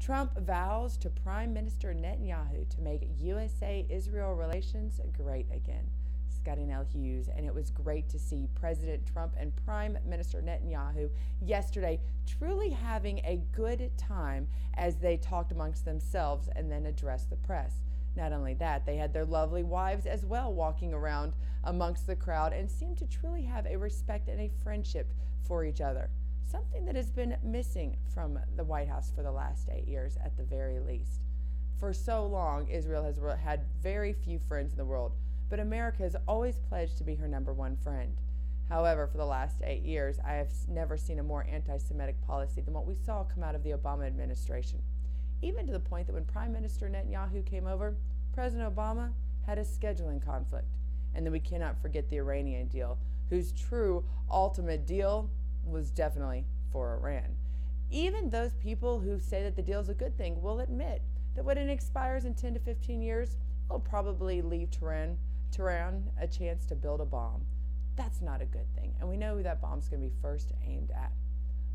Trump vows to Prime Minister Netanyahu to make USA-Israel relations great again. Scottie Nell Hughes, and it was great to see President Trump and Prime Minister Netanyahu yesterday truly having a good time as they talked amongst themselves and then addressed the press. Not only that, they had their lovely wives as well walking around amongst the crowd and seemed to truly have a respect and a friendship for each other. Something that has been missing from the White House for the last 8 years at the very least. For so long, Israel has had very few friends in the world, but America has always pledged to be her #1 friend. However, for the last 8 years, I have never seen a more anti-Semitic policy than what we saw come out of the Obama administration. Even to the point that when Prime Minister Netanyahu came over, President Obama had a scheduling conflict. And then we cannot forget the Iranian deal, whose true ultimate deal was definitely for Iran. Even those people who say that the deal is a good thing will admit that when it expires in 10 to 15 years, it will probably leave Tehran a chance to build a bomb. That's not a good thing, and we know who that bomb's going to be first aimed at.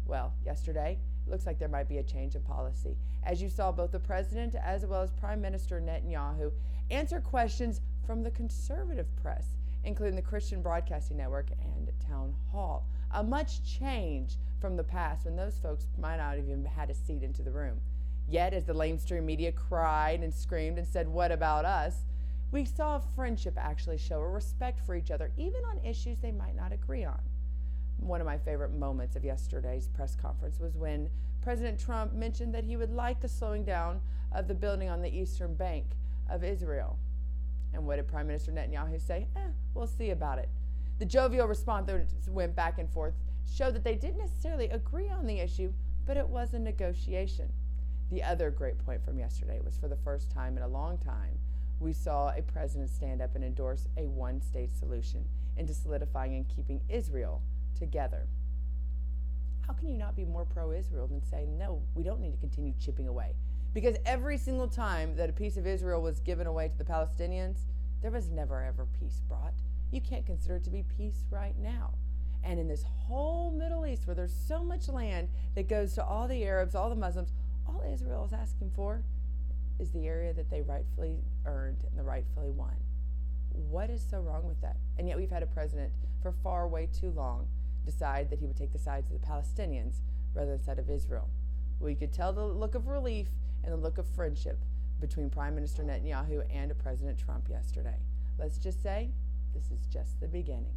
Well, yesterday, it looks like there might be a change in policy, as you saw both the president as well as Prime Minister Netanyahu answer questions from the conservative press, including the Christian Broadcasting Network and Town Hall. A much change from the past when those folks might not have even had a seat into the room. Yet, as the lamestream media cried and screamed and said, "What about us?" we saw friendship actually show a respect for each other, even on issues they might not agree on. One of my favorite moments of yesterday's press conference was when President Trump mentioned that he would like the slowing down of the building on the eastern bank of Israel. And what did Prime Minister Netanyahu say? We'll see about it. The jovial response that went back and forth showed that they didn't necessarily agree on the issue, but it was a negotiation. The other great point from yesterday was, for the first time in a long time, we saw a president stand up and endorse a one-state solution into solidifying and keeping Israel together. How can you not be more pro-Israel than saying, no, we don't need to continue chipping away? Because every single time that a piece of Israel was given away to the Palestinians, there was never ever peace brought. You can't consider it to be peace right now. And in this whole Middle East, where there's so much land that goes to all the Arabs, all the Muslims, all Israel is asking for is the area that they rightfully earned and the rightfully won. What is so wrong with that? And yet we've had a president for far way too long decide that he would take the sides of the Palestinians rather than the side of Israel. Well, you could tell the look of relief and the look of friendship between Prime Minister Netanyahu and President Trump yesterday. Let's just say this is just the beginning.